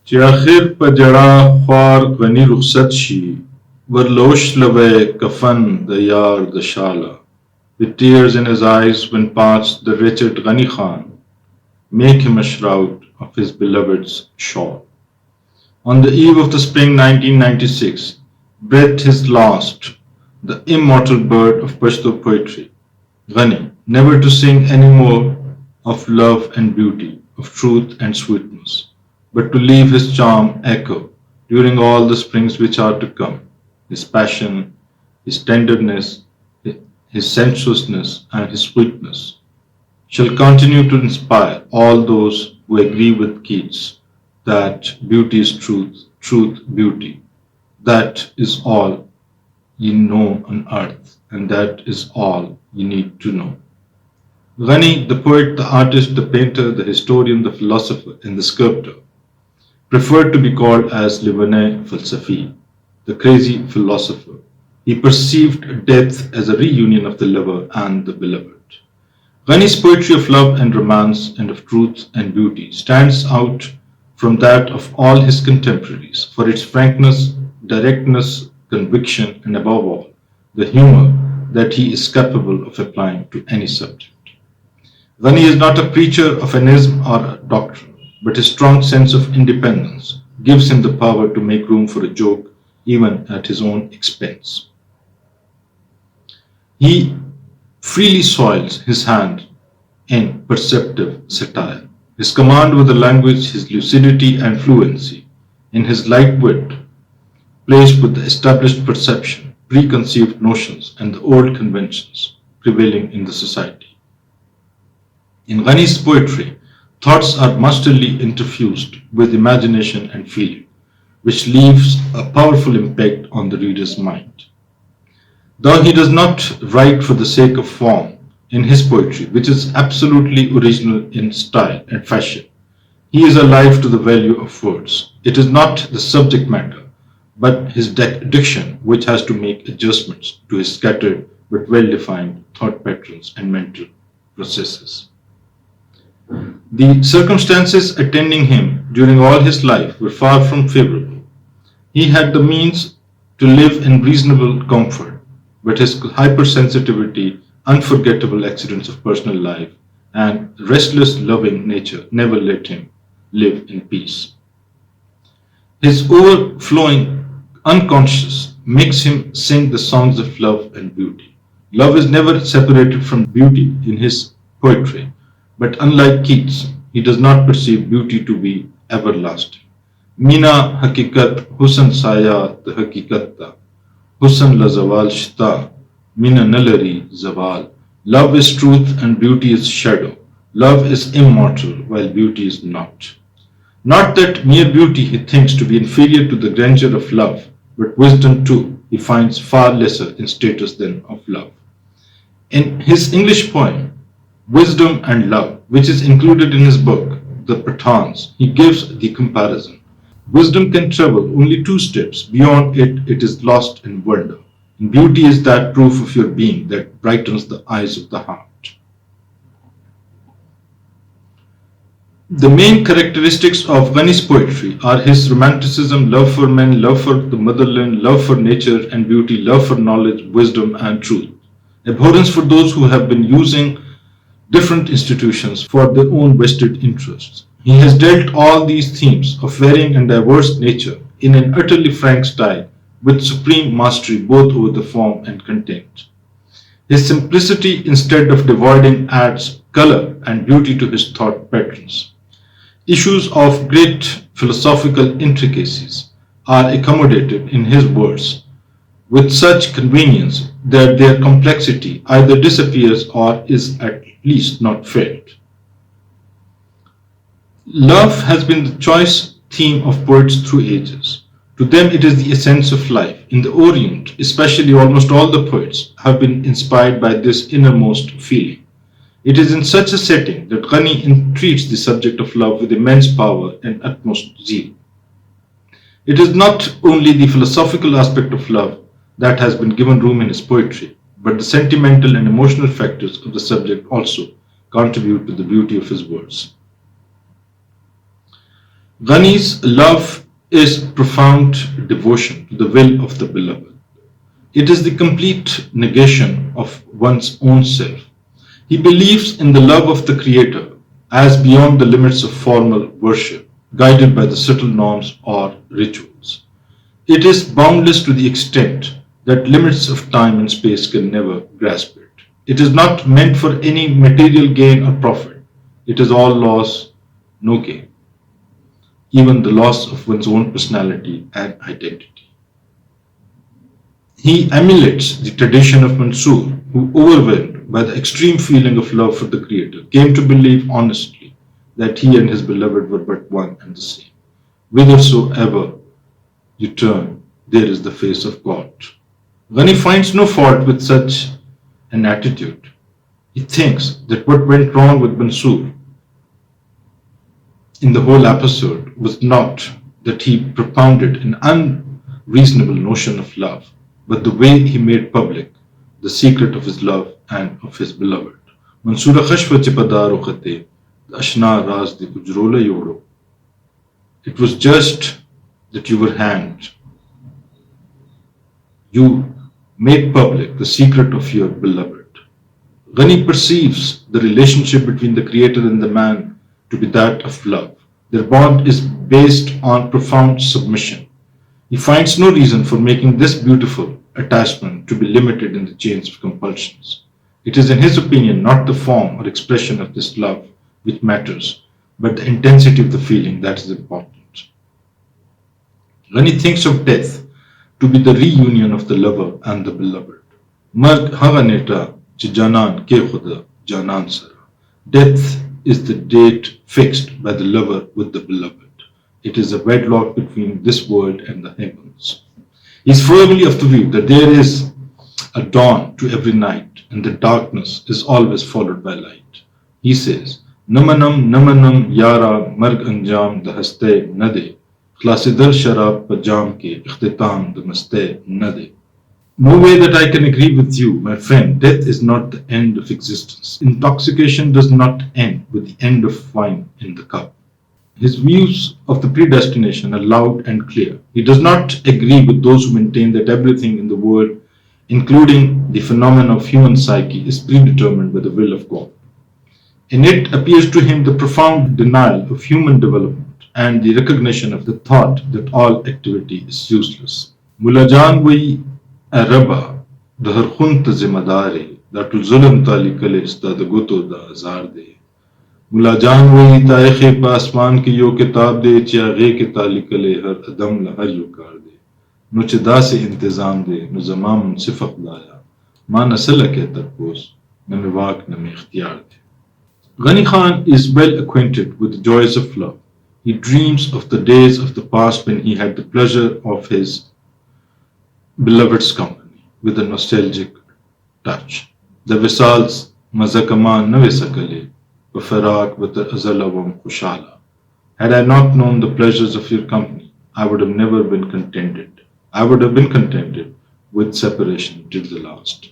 چې آخر په جړا خوار غني رخصت شي ورلوش لوی کفن د یار د شاله with tears in his eyes when past the wretched Ghani Khan make him a shroud of his beloved's shawl. On the eve of the spring 1996 breathed his last, the immortal bird of Pashto poetry, Ghani, never to sing any more of love and beauty, of truth and sweetness, but to leave his charm echo during all the springs which are to come. His passion, his tenderness, his sensuousness, and his sweetness shall continue to inspire all those who agree with Keats that beauty is truth, truth beauty. That is all ye know on earth, and that is all ye need to know. Ghani, the poet, the artist, the painter, the historian, the philosopher, and the sculptor, preferred to be called as Livane Falsafi, the crazy philosopher. He perceived death as a reunion of the lover and the beloved. Ghani's poetry of love and romance and of truth and beauty stands out from that of all his contemporaries for its frankness, directness, conviction, and above all, the humor that he is capable of applying to any subject. Ghani is not a preacher of an ism or a doctrine, but his strong sense of independence gives him the power to make room for a joke even at his own expense. He freely soils his hand in perceptive satire. His command over the language, his lucidity and fluency, in his light wit, plays with the established perception, preconceived notions, and the old conventions prevailing in the society. In Ghani's poetry, thoughts are masterly interfused with imagination and feeling, which leaves a powerful impact on the reader's mind. Though he does not write for the sake of form in his poetry, which is absolutely original in style and fashion, he is alive to the value of words. It is not the subject matter, but his diction which has to make adjustments to his scattered but well-defined thought patterns and mental processes. The circumstances attending him during all his life were far from favorable. He had the means to live in reasonable comfort, but his hypersensitivity, unforgettable accidents of personal life, and restless loving nature never let him live in peace. His overflowing unconscious makes him sing the songs of love and beauty. Love is never separated from beauty in his poetry, but unlike Keats, he does not perceive beauty to be everlasting. Mina hakikat husan saya the hakikatta, husan la zawal shta, mina nalari zawal. Love is truth and beauty is shadow. Love is immortal while beauty is not. Not that mere beauty he thinks to be inferior to the grandeur of love, but wisdom too he finds far lesser in status than of love. In his English poem, Wisdom and Love, which is included in his book, The Pathans, he gives the comparison. Wisdom can travel only 2 steps. Beyond it, it is lost in wonder. And beauty is that proof of your being that brightens the eyes of the heart. The main characteristics of Ghani's poetry are his romanticism, love for men, love for the motherland, love for nature and beauty, love for knowledge, wisdom and truth, abhorrence for those who have been using different institutions for their own vested interests. He has dealt all these themes of varying and diverse nature in an utterly frank style with supreme mastery both over the form and content. His simplicity, instead of devoiding, adds color and beauty to his thought patterns. Issues of great philosophical intricacies are accommodated in his words with such convenience that their complexity either disappears or is at least not felt. Love has been the choice theme of poets through ages. To them it is the essence of life. In the Orient, especially, almost all the poets have been inspired by this innermost feeling. It is in such a setting that Ghani entreats the subject of love with immense power and utmost zeal. It is not only the philosophical aspect of love that has been given room in his poetry, but the sentimental and emotional factors of the subject also contribute to the beauty of his words. Ghani's love is profound devotion to the will of the beloved. It is the complete negation of one's own self. He believes in the love of the Creator as beyond the limits of formal worship, guided by the subtle norms or rituals. It is boundless to the extent that limits of time and space can never grasp it. It is not meant for any material gain or profit. It is all loss, no gain, even the loss of one's own personality and identity. He emulates the tradition of Mansoor, who, overwhelmed by the extreme feeling of love for the Creator, came to believe honestly that he and his beloved were but one and the same. Whithersoever you turn, there is the face of God. Ghani finds no fault with such an attitude. He thinks that what went wrong with Mansoor in the whole episode was not that he propounded an unreasonable notion of love, but the way he made public the secret of his love and of his beloved. Mansoora khashwa chipadaro khate, ashna raz di kujrola yodo. It was just that you were hanged. You made public the secret of your beloved. Ghani perceives the relationship between the Creator and the man to be that of love. Their bond is based on profound submission. He finds no reason for making this beautiful attachment to be limited in the chains of compulsions. It is, in his opinion, not the form or expression of this love which matters, but the intensity of the feeling that is important. Ghani thinks of death to be the reunion of the lover and the beloved. Marg haga neta che janan ke khuda janan sara. Death is the date fixed by the lover with the beloved. It is a wedlock between this world and the heavens. He is firmly of the view that there is a dawn to every night, and the darkness is always followed by light. He says, Namanam namanam yara marg anjam dahaste nade, Klasidal sharab pajam ke ikhtitam damaste nade. No way that I can agree with you, my friend. Death is not the end of existence. Intoxication does not end with the end of wine in the cup. His views of the predestination are loud and clear. He does not agree with those who maintain that everything in the world, including the phenomena of human psyche, is predetermined by the will of God. In it appears to him the profound denial of human development and the recognition of the thought that all activity is useless. Mulajan wai Araba, the Harkhunt Zimadare, that will Zulum Tali Kalista, the Guto da Azarde. Mulajan wai Taikhe Pasman ki yo kitab de, Chiage ki Tali Kale, her Adam la har yukar de. No Chida se intizam de, no Zamam Sifak Daya, Ma Nasala ke Tarpos, na Miwak na Ikhtiyar de. Ghani Khan is well acquainted with the joys of love. He dreams of the days of the past when he had the pleasure of his beloved's company with a nostalgic touch. The Visals Mazakaman Navisakale, Bafarak with the Azalavam Kushala. Had I not known the pleasures of your company, I would have never been contented. I would have been contented with separation till the last.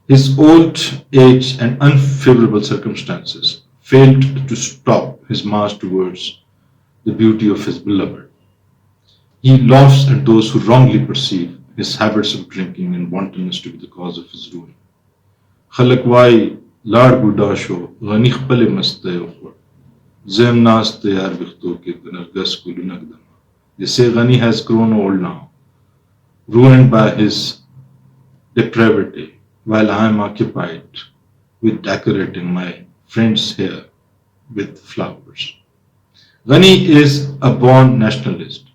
His old age and unfavorable circumstances failed to stop his march towards the beauty of his beloved. He laughs at those who wrongly perceive his habits of drinking and wantonness to be the cause of his ruin. Khalakwai Lard Budasho, Ghanikh Pale Mastayo, Zem Nas Tayar Bikhto ke Nargas Kulunagdama. They say Ghani has grown old now, ruined by his depravity, while I am occupied with decorating my friend's hair with flowers. Ghani is a born nationalist.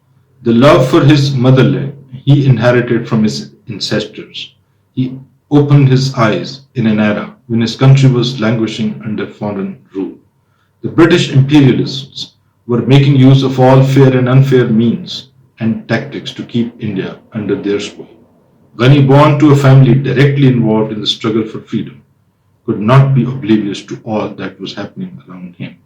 The love for his motherland he inherited from his ancestors. He opened his eyes in an era when his country was languishing under foreign rule. The British imperialists were making use of all fair and unfair means and tactics to keep India under their sway. Ghani, born to a family directly involved in the struggle for freedom, could not be oblivious to all that was happening around him.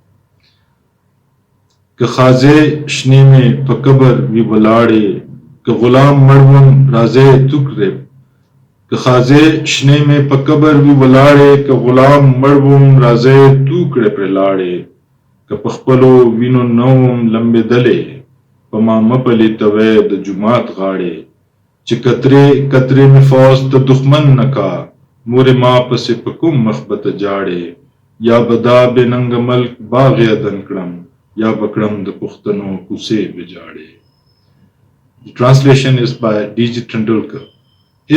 که خازه شنیمه پا قبر وی ولاړې که غلام مړوم راځې تو کړې که خازه شنیمه پا قبر وی ولاړې که غلام مړوم راځې تو کړې پرې لاړې که په خپلو وینو نوم لمبېدلې په ما مه پلې توی د جومات غاړې چې کترې کترې مې فوز ته دښمن نه کا مورې ما پسې په کوم مخ به ته جاړې یا به دا بې ننګه ملک باغ یدن کړم یا به کړم د پښتنو کوڅې ویجاړې. The translation is by D.G. Tendulkar.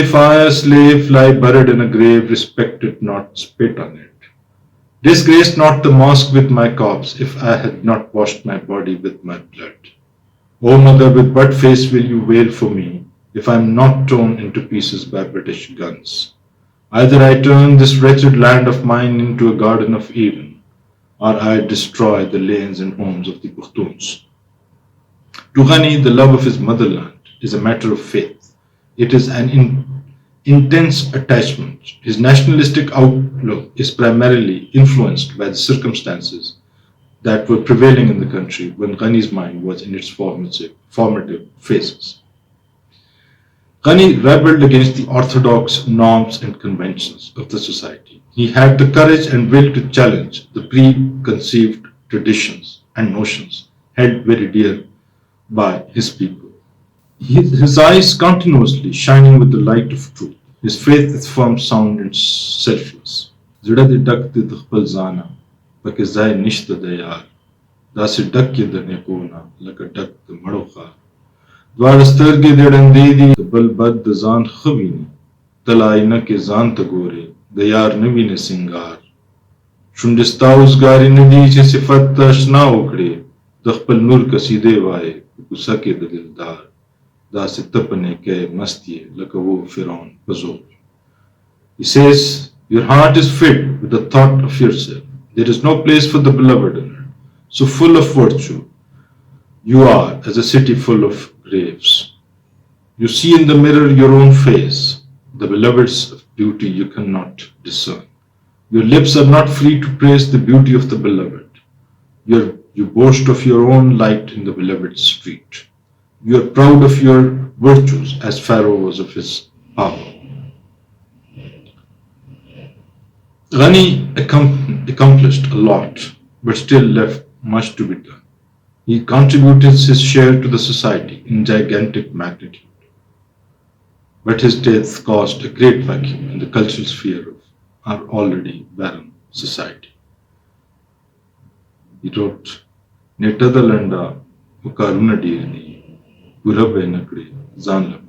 If I, a slave, lie buried in a grave, respect it not, spit on it. Disgrace not the mosque with my corpse, if I had not washed my body with my blood. O mother, with what face will you wail for me, if I am not torn into pieces by British guns? Either I turn this wretched land of mine into a garden of Eden, or I destroy the lanes and homes of the Pathans. To Ghani, the love of his motherland is a matter of faith. It is an intense attachment. His nationalistic outlook is primarily influenced by the circumstances that were prevailing in the country when Ghani's mind was in its formative phases. Ghani rebelled against the orthodox norms and conventions of the society. He had the courage and will to challenge the preconceived traditions and notions held very dear by his people. His eyes continuously shining with the light of truth. His faith is firm, sound, and selfless. زړه دې ډک دی د خپل ځانه پکې ځای نشته د یار داسې ډک یې د نیکو نه لکه ډک د مړو ښار دواړه سترګې دې ړندې دي د بل بد د ځان ښه ویني تل آینه کې ځان ته ګورې د یار نه وینې سینګار شونډې ستا اوزګارې نه دي چې صفت ته اشنا وکړې د خپل نور قصیدې وایې په کوڅه کې د دلدار داسې ته په نیکۍ مست یې لکه و فرعون په زور. He says, your heart is filled with the thought of yourself. There is no place for the beloved in it. So full of virtue, you are as a city full of graves. You see in the mirror your own face, the beloved's of beauty you cannot discern. Your lips are not free to praise the beauty of the beloved. You boast of your own light in the beloved's street. You are proud of your virtues as Pharaoh was of his power. Ghani accomplished a lot, but still left much to be done. He contributed his share to the society in gigantic magnitude, but his death caused a great vacuum in the cultural sphere of our already barren society. He wrote, Netadalanda Ukaruna Dirni, Gurabbe Nakri, Zanla